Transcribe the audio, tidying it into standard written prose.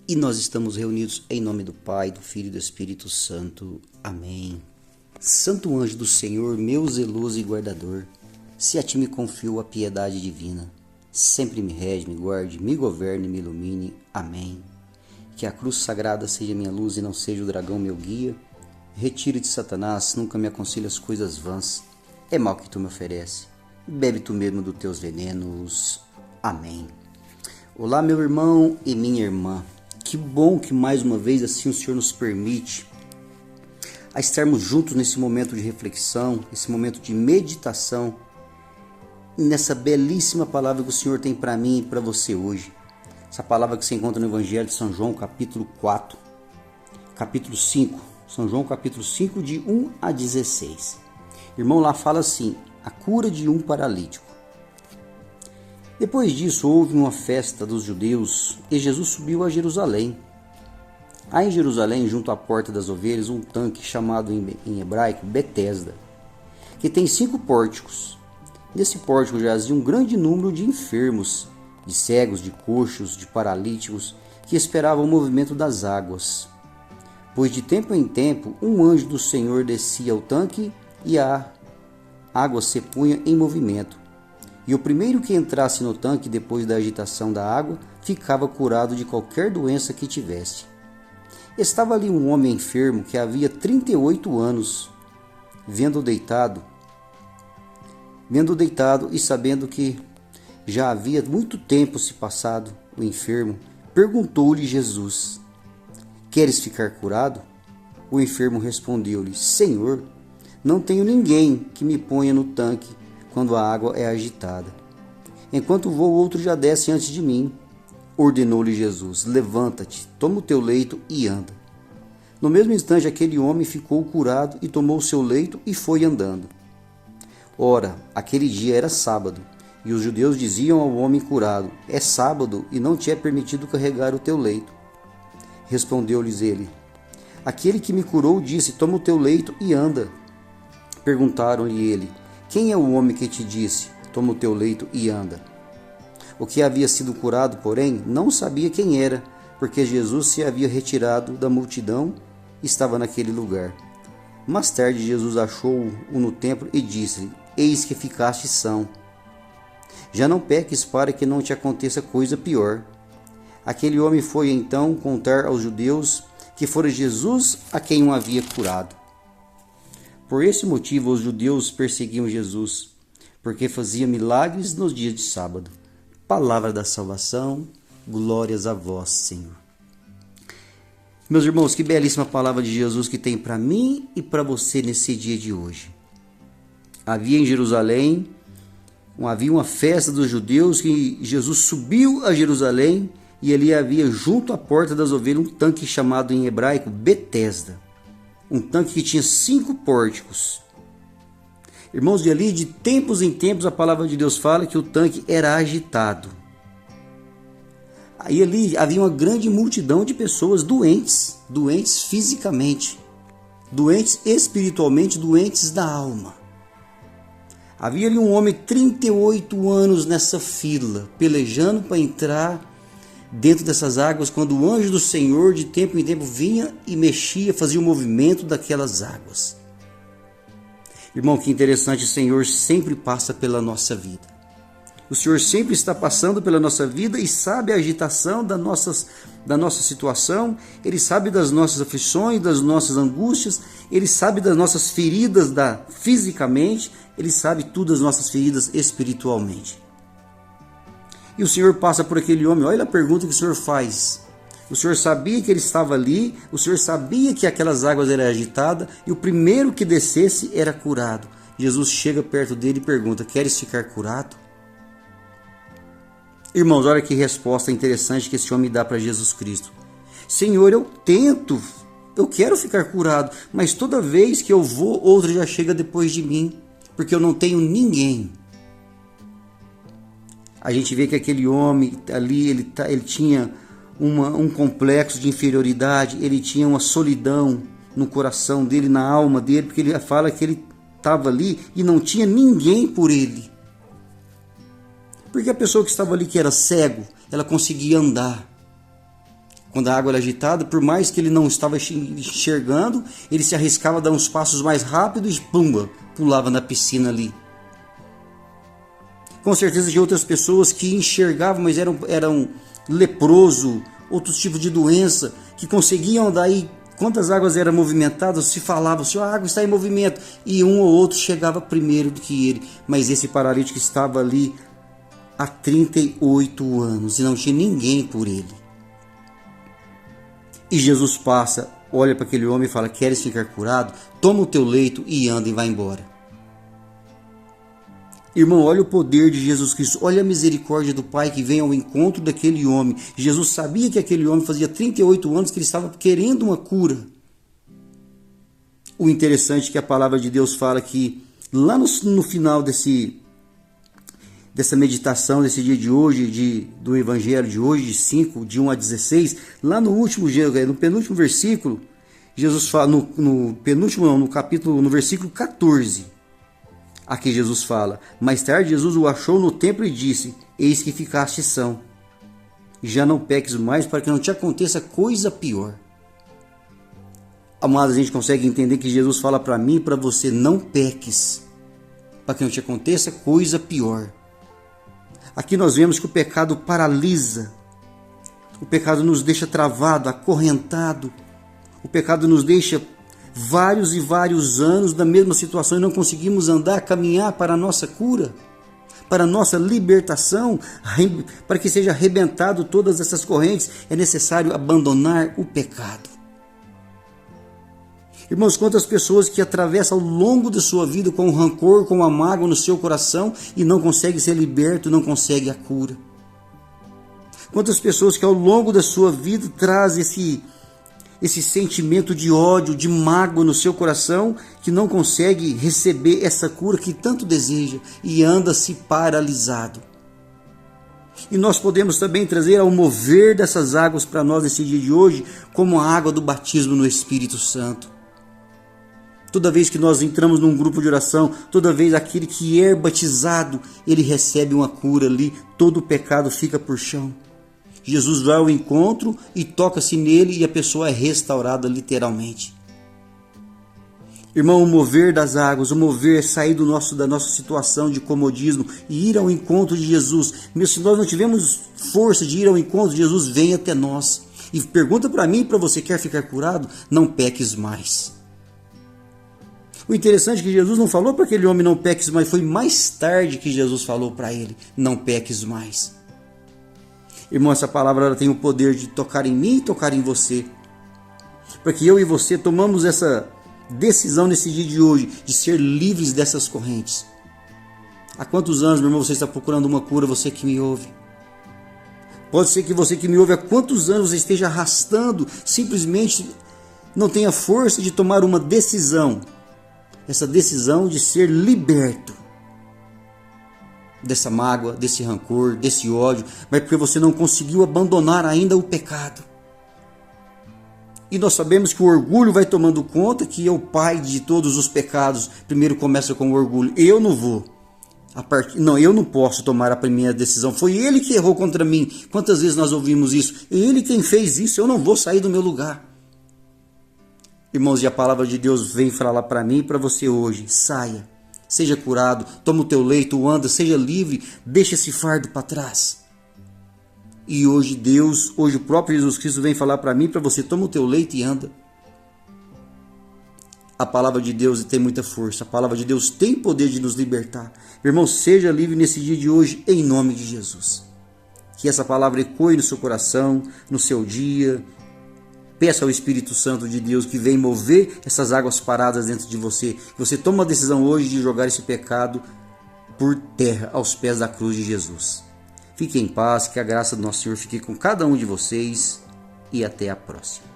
E nós estamos reunidos em nome do Pai, do Filho e do Espírito Santo. Amém. Santo anjo do Senhor, meu zeloso e guardador, se a ti me confio a piedade divina, sempre me rege, me guarde, me governe, me ilumine. Amém. Que a cruz sagrada seja minha luz e não seja o dragão meu guia. Retire-te, Satanás, nunca me aconselhe as coisas vãs. É mal que tu me oferece. Bebe tu mesmo dos teus venenos. Amém. Olá, meu irmão e minha irmã. Que bom que mais uma vez assim o Senhor nos permite a estarmos juntos nesse momento de reflexão, nesse momento de meditação, nessa belíssima palavra que o Senhor tem para mim e para você hoje. Essa palavra que se encontra no Evangelho de São João, capítulo 4, capítulo 5. São João, capítulo 5, de 1 a 16. Irmão, lá fala assim: a cura de um paralítico. Depois disso, houve uma festa dos judeus e Jesus subiu a Jerusalém. Há em Jerusalém, junto à porta das ovelhas, um tanque chamado em hebraico Betesda, que tem 5 pórticos. Nesse pórtico jazia um grande número de enfermos, de cegos, de coxos, de paralíticos, que esperavam o movimento das águas. Pois de tempo em tempo, um anjo do Senhor descia ao tanque e a água se punha em movimento. E o primeiro que entrasse no tanque depois da agitação da água ficava curado de qualquer doença que tivesse. Estava ali um homem enfermo que havia 38 anos. Vendo deitado e sabendo que já havia muito tempo se passado o enfermo, perguntou-lhe Jesus: queres ficar curado? O enfermo respondeu-lhe: Senhor, não tenho ninguém que me ponha no tanque quando a água é agitada. Enquanto vou, outro já desce antes de mim. Ordenou-lhe Jesus: levanta-te, toma o teu leito e anda. No mesmo instante, aquele homem ficou curado e tomou o seu leito e foi andando. Ora, aquele dia era sábado, e os judeus diziam ao homem curado: é sábado e não te é permitido carregar o teu leito. Respondeu-lhes ele: aquele que me curou disse: toma o teu leito e anda. Perguntaram-lhe ele: quem é o homem que te disse: toma o teu leito e anda? O que havia sido curado, porém, não sabia quem era, porque Jesus se havia retirado da multidão e estava naquele lugar. Mais tarde, Jesus achou-o no templo e disse-lhe: eis que ficaste são. Já não peques para que não te aconteça coisa pior. Aquele homem foi então contar aos judeus que fora Jesus a quem o havia curado. Por esse motivo, os judeus perseguiam Jesus, porque fazia milagres nos dias de sábado. Palavra da salvação, glórias a vós, Senhor. Meus irmãos, que belíssima palavra de Jesus que tem para mim e para você nesse dia de hoje. Havia em Jerusalém, havia uma festa dos judeus que Jesus subiu a Jerusalém e ali havia junto à porta das ovelhas um tanque chamado em hebraico Betesda. Um tanque que tinha 5 pórticos. Irmãos, de ali, de tempos em tempos, a palavra de Deus fala que o tanque era agitado. Aí ali havia uma grande multidão de pessoas doentes fisicamente, doentes espiritualmente, doentes da alma. Havia ali um homem 38 anos nessa fila, pelejando para entrar dentro dessas águas, quando o anjo do Senhor de tempo em tempo vinha e mexia, fazia o movimento daquelas águas. Irmão, que interessante, o Senhor sempre passa pela nossa vida. O Senhor sempre está passando pela nossa vida e sabe a agitação da nossa situação. Ele sabe das nossas aflições, das nossas angústias. Ele sabe das nossas feridas fisicamente. Ele sabe tudo das nossas feridas espiritualmente. E o Senhor passa por aquele homem. Olha a pergunta que o Senhor faz. O Senhor sabia que ele estava ali. O Senhor sabia que aquelas águas eram agitadas. E o primeiro que descesse era curado. Jesus chega perto dele e pergunta: queres ficar curado? Irmãos, olha que resposta interessante que esse homem dá para Jesus Cristo. Senhor, eu quero ficar curado. Mas toda vez que eu vou, outro já chega depois de mim. Porque eu não tenho ninguém. A gente vê que aquele homem ali, ele tinha um complexo de inferioridade, ele tinha uma solidão no coração dele, na alma dele, porque ele fala que ele estava ali e não tinha ninguém por ele. Porque a pessoa que estava ali, que era cego, ela conseguia andar. Quando a água era agitada, por mais que ele não estava enxergando, ele se arriscava a dar uns passos mais rápidos e pumba, pulava na piscina ali. Com certeza tinha outras pessoas que enxergavam, mas eram leproso, outros tipos de doença, que conseguiam andar aí. Quando as águas eram movimentadas, se falava, a água está em movimento, e um ou outro chegava primeiro do que ele. Mas esse paralítico estava ali há 38 anos e não tinha ninguém por ele. E Jesus passa, olha para aquele homem e fala: queres ficar curado? Toma o teu leito e anda e vai embora. Irmão, olha o poder de Jesus Cristo, olha a misericórdia do Pai que vem ao encontro daquele homem. Jesus sabia que aquele homem fazia 38 anos que ele estava querendo uma cura. O interessante é que a palavra de Deus fala que lá no final dessa meditação, desse dia de hoje, do Evangelho de hoje, de 1 a 16, lá no penúltimo versículo, Jesus fala, no versículo 14, aqui Jesus fala: mais tarde Jesus o achou no templo e disse: eis que ficaste são, já não peques mais, para que não te aconteça coisa pior. Amados, a gente consegue entender que Jesus fala para mim e para você: não peques, para que não te aconteça coisa pior. Aqui nós vemos que o pecado paralisa, o pecado nos deixa travado, acorrentado, o pecado nos deixa vários e vários anos na mesma situação e não conseguimos andar, caminhar para a nossa cura, para a nossa libertação. Para que seja arrebentado todas essas correntes, é necessário abandonar o pecado. Irmãos, quantas pessoas que atravessam ao longo da sua vida com rancor, com a mágoa no seu coração e não conseguem ser libertos, não conseguem a cura. Quantas pessoas que ao longo da sua vida trazem esse sentimento de ódio, de mágoa no seu coração, que não consegue receber essa cura que tanto deseja e anda-se paralisado. E nós podemos também trazer ao mover dessas águas para nós nesse dia de hoje, como a água do batismo no Espírito Santo. Toda vez que nós entramos num grupo de oração, toda vez aquele que é batizado, ele recebe uma cura ali, todo o pecado fica por chão. Jesus vai ao encontro e toca-se nele e a pessoa é restaurada literalmente. Irmão, o mover das águas, o mover é sair da nossa situação de comodismo e ir ao encontro de Jesus. Mesmo se nós não tivermos força de ir ao encontro de Jesus, vem até nós. E pergunta para mim e para você: quer ficar curado? Não peques mais. O interessante é que Jesus não falou para aquele homem: não peques mais. Foi mais tarde que Jesus falou para ele: não peques mais. Irmão, essa palavra ela tem o poder de tocar em mim e tocar em você. Para que eu e você tomamos essa decisão nesse dia de hoje, de ser livres dessas correntes. Há quantos anos, meu irmão, você está procurando uma cura, você que me ouve? Pode ser que você que me ouve, há quantos anos você esteja arrastando, simplesmente não tenha força de tomar uma decisão. Essa decisão de ser liberto dessa mágoa, desse rancor, desse ódio, mas porque você não conseguiu abandonar ainda o pecado. E nós sabemos que o orgulho vai tomando conta, que é o pai de todos os pecados. Primeiro começa com o orgulho: eu não vou, eu não posso tomar a primeira decisão, foi ele que errou contra mim. Quantas vezes nós ouvimos isso? Ele quem fez isso, eu não vou sair do meu lugar. Irmãos, e a palavra de Deus vem falar para mim e para você hoje: saia, seja curado, toma o teu leito, anda, seja livre, deixa esse fardo para trás. E hoje o próprio Jesus Cristo vem falar para mim e para você: toma o teu leito e anda. A palavra de Deus tem muita força, a palavra de Deus tem poder de nos libertar. Irmão, seja livre nesse dia de hoje, em nome de Jesus. Que essa palavra ecoe no seu coração, no seu dia. Peça ao Espírito Santo de Deus que vem mover essas águas paradas dentro de você. Que você tome uma decisão hoje de jogar esse pecado por terra, aos pés da cruz de Jesus. Fique em paz, que a graça do nosso Senhor fique com cada um de vocês e até a próxima.